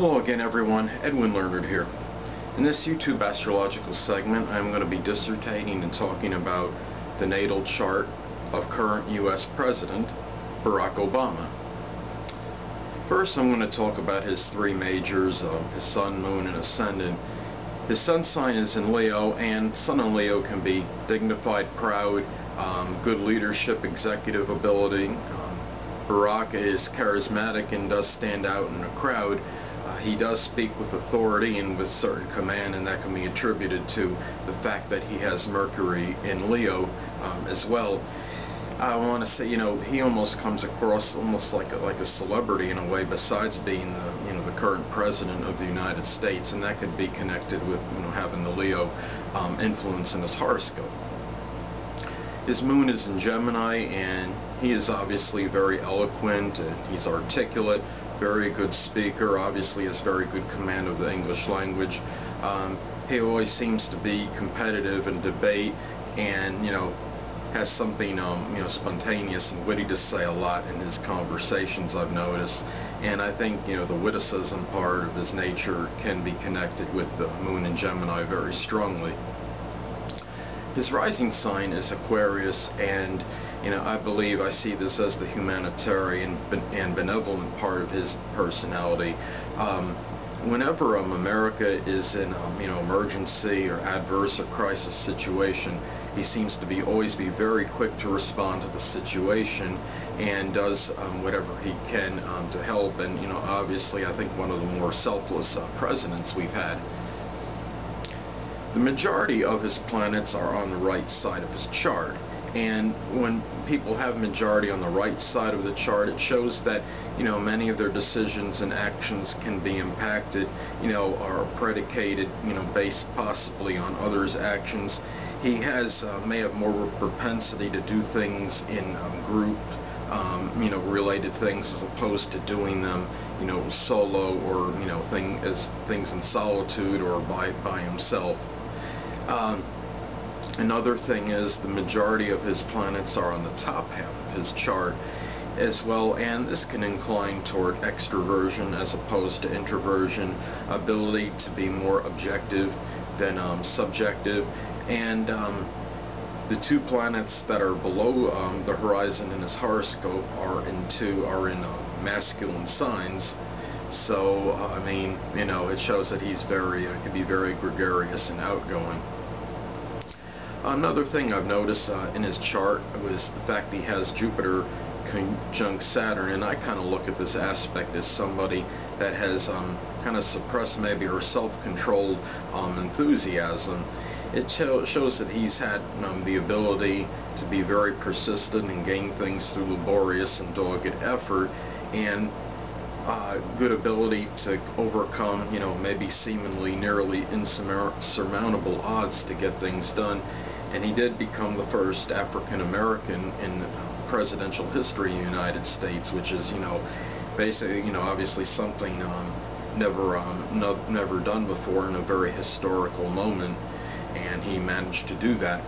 Hello again everyone, Edwin Learnard here. In this YouTube astrological segment I'm going to be dissertating and talking about the natal chart of current US President Barack Obama. First I'm going to talk about his three majors, his Sun, Moon, and Ascendant. His Sun sign is in Leo, and Sun in Leo can be dignified, proud, good leadership, executive ability. Barack is charismatic and does stand out in a crowd. He does speak with authority and with certain command, and that can be attributed to the fact that he has Mercury in Leo as well. I want to say, he almost comes across almost like a celebrity in a way, besides being the current president of the United States, and that could be connected with having the Leo influence in his horoscope. His moon is in Gemini, and he is obviously very eloquent, and he's articulate, very good speaker, obviously has very good command of the English language. He always seems to be competitive in debate, and has something spontaneous and witty to say a lot in his conversations, I've noticed. And I think the witticism part of his nature can be connected with the moon in Gemini very strongly. His rising sign is Aquarius, and I see this as the humanitarian and benevolent part of his personality. Whenever America is in emergency or adverse or crisis situation, he seems to always be very quick to respond to the situation, and does whatever he can to help. And obviously I think one of the more selfless presidents we've had. The majority of his planets are on the right side of his chart, and when people have majority on the right side of the chart, it shows that many of their decisions and actions can be impacted, are predicated, based possibly on others' actions. He may have more in to do things in grouped, related things, as opposed to doing them, solo, or things in solitude or by himself. Another thing is the majority of his planets are on the top half of his chart as well, and this can incline toward extroversion as opposed to introversion, ability to be more objective than subjective. And the two planets that are below the horizon in his horoscope are in masculine signs. So it shows that he's can be very gregarious and outgoing. Another thing I've noticed in his chart was the fact that he has Jupiter conjunct Saturn, and I kind of look at this aspect as somebody that has kind of suppressed maybe her self-controlled enthusiasm. It shows that he's had the ability to be very persistent and gain things through laborious and dogged effort, and good ability to overcome maybe seemingly nearly insurmountable odds to get things done. And he did become the first African American in presidential history in the United States, which is basically obviously something never done before in a very historical moment, and he managed to do that.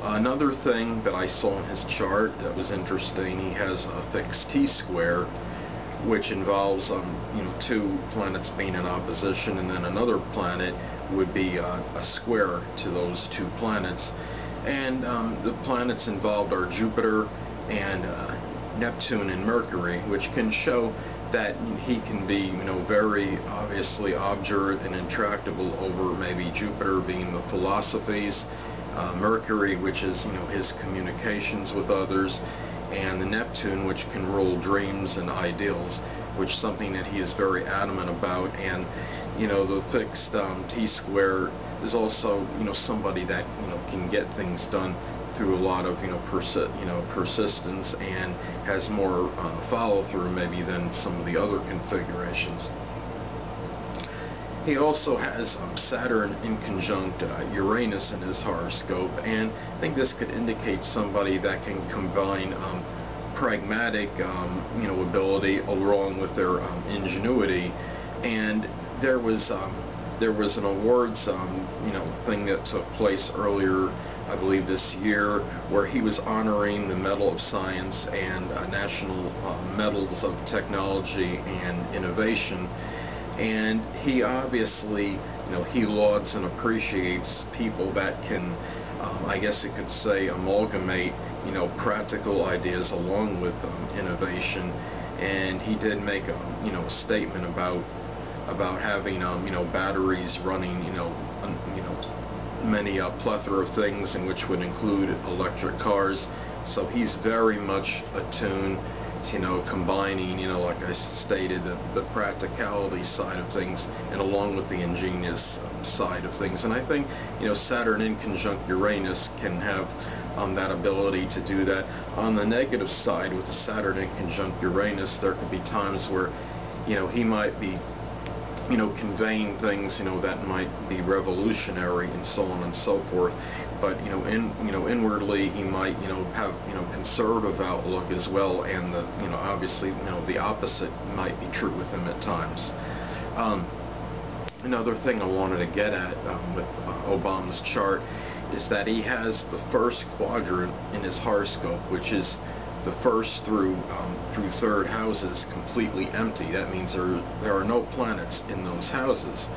Another thing that I saw in his chart that was interesting, he has a fixed T-square, which involves two planets being in opposition, and then another planet would be a square to those two planets. And the planets involved are Jupiter and Neptune and Mercury, which can show that he can be very obviously obdurate and intractable over maybe Jupiter being the philosophies, Mercury, which is his communications with others, and the Neptune, which can rule dreams and ideals, which is something that he is very adamant about. And the fixed T-square is also somebody that can get things done through a lot of persistence, and has more follow-through maybe than some of the other configurations. He also has Saturn in conjunct Uranus in his horoscope, and I think this could indicate somebody that can combine pragmatic ability along with their ingenuity. And there was there was an awards thing that took place earlier, I believe this year, where he was honoring the Medal of Science and National Medals of Technology and Innovation. And he obviously, he lauds and appreciates people that can, I guess you could say, amalgamate, practical ideas along with innovation. And he did make a statement about having, batteries running, many plethora of things, in which would include electric cars. So he's very much attuned, combining, like I stated, the practicality side of things, and along with the ingenious side of things. And I think, Saturn in conjunct Uranus can have that ability to do that. On the negative side, with the Saturn in conjunct Uranus, there could be times where, he might be, conveying things, that might be revolutionary and so on and so forth. But inwardly he might have conservative outlook as well, and the obviously the opposite might be true with him at times. Another thing I wanted to get at with Obama's chart is that he has the first quadrant in his horoscope, which is the first through third houses, completely empty. That means there are no planets in those houses.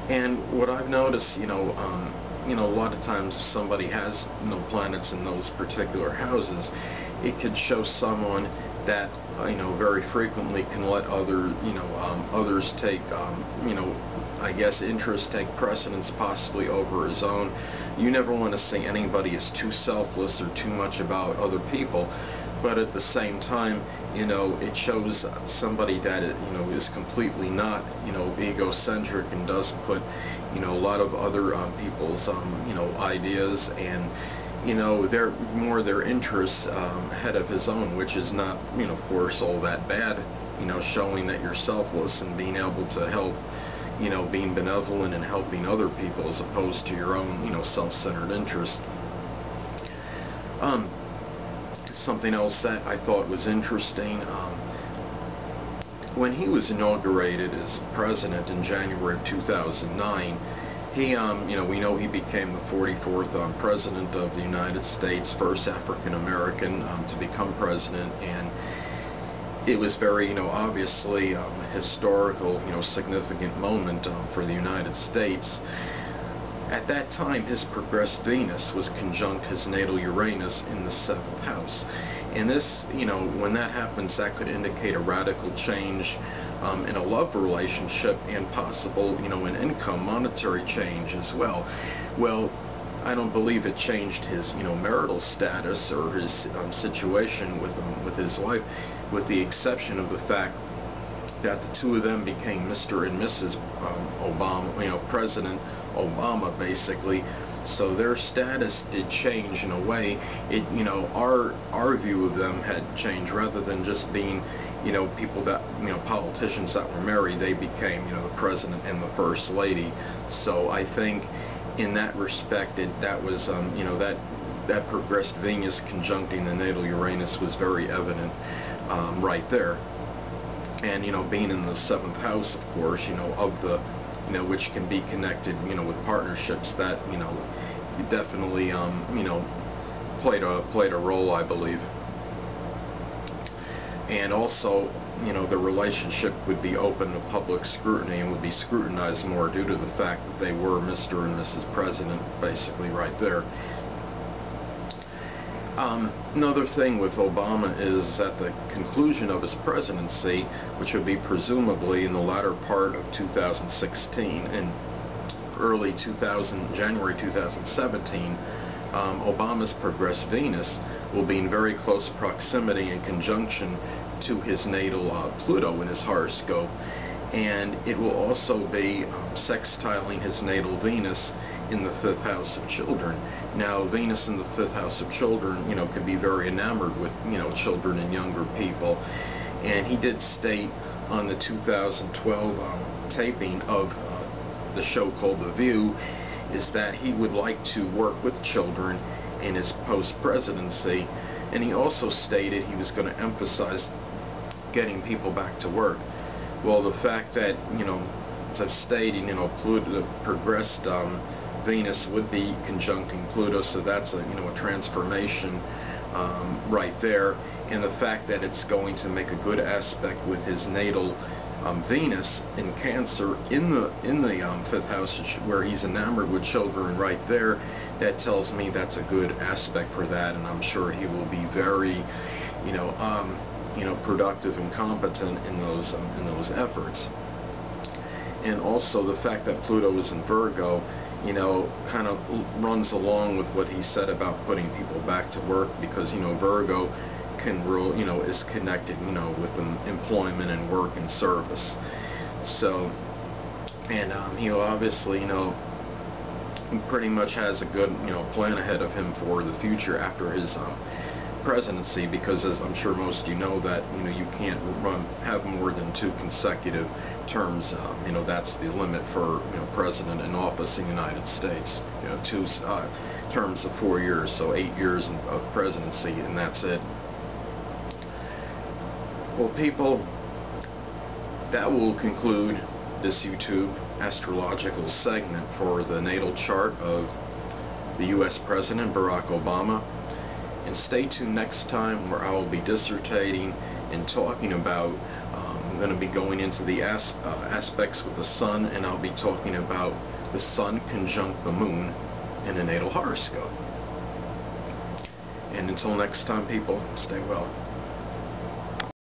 And what I've noticed, a lot of times if somebody has no planets in those particular houses, it could show someone that very frequently can let others take I guess interest, take precedence possibly over his own. You never want to say anybody is too selfless or too much about other people, but at the same time, it shows somebody that is completely not egocentric, and does put a lot of other people's ideas and their interests ahead of his own, which is not of course all that bad, showing that you're selfless and being able to help, being benevolent and helping other people as opposed to your own self-centered interest. Something else that I thought was interesting, when he was inaugurated as president in January of 2009, he, we know he became the 44th president of the United States, first African American to become president, and it was very, obviously historical, significant moment for the United States. At that time, his progressed Venus was conjunct his natal Uranus in the 7th house. And this, when that happens, that could indicate a radical change in a love relationship, and possible, an income, monetary change as well. Well, I don't believe it changed his, marital status or his situation with his wife, with the exception of the fact that the two of them became Mr. and Mrs. Obama, President Obama, basically. So their status did change in a way. It, our view of them had changed, rather than just being, people that, politicians that were married. They became, the president and the first lady. So I think in that respect, that was, that progressed Venus conjuncting the natal Uranus was very evident right there. And being in the 7th house, of course, of the, which can be connected, with partnerships, that definitely played a role, I believe. And also, the relationship would be open to public scrutiny and would be scrutinized more due to the fact that they were Mr. and Mrs. President, basically, right there. Another thing with Obama is at the conclusion of his presidency, which would be presumably in the latter part of 2016 and early January 2017, Obama's progressed Venus will be in very close proximity and conjunction to his natal Pluto in his horoscope, and it will also be sextiling his natal Venus in the 5th house of children. Now, Venus in the 5th house of children, can be very enamored with, children and younger people. And he did state on the 2012 taping of the show called The View, is that he would like to work with children in his post-presidency. And he also stated he was going to emphasize getting people back to work. Well, the fact that, as I've stated, you know, Pluto progressed. Venus would be conjuncting Pluto, so that's a a transformation right there. And the fact that it's going to make a good aspect with his natal Venus in Cancer in the fifth house where he's enamored with children right there, that tells me that's a good aspect for that, and I'm sure he will be very productive and competent in those efforts. And also the fact that Pluto is in Virgo, kind of runs along with what he said about putting people back to work, because Virgo can rule, is connected, with employment and work and service. So, and he obviously, he pretty much has a good, plan ahead of him for the future after his presidency, because as I'm sure most of you know that you can't have more than 2 consecutive terms. That's the limit for president in office in the United States. 2 terms of 4 years, so 8 years of presidency, and that's it. Well, people, that will conclude this YouTube astrological segment for the natal chart of the U.S. President Barack Obama. And stay tuned next time, where I will be dissertating and talking about, I'm going to be going into the aspects with the sun, and I'll be talking about the sun conjunct the moon in a natal horoscope. And until next time, people, stay well.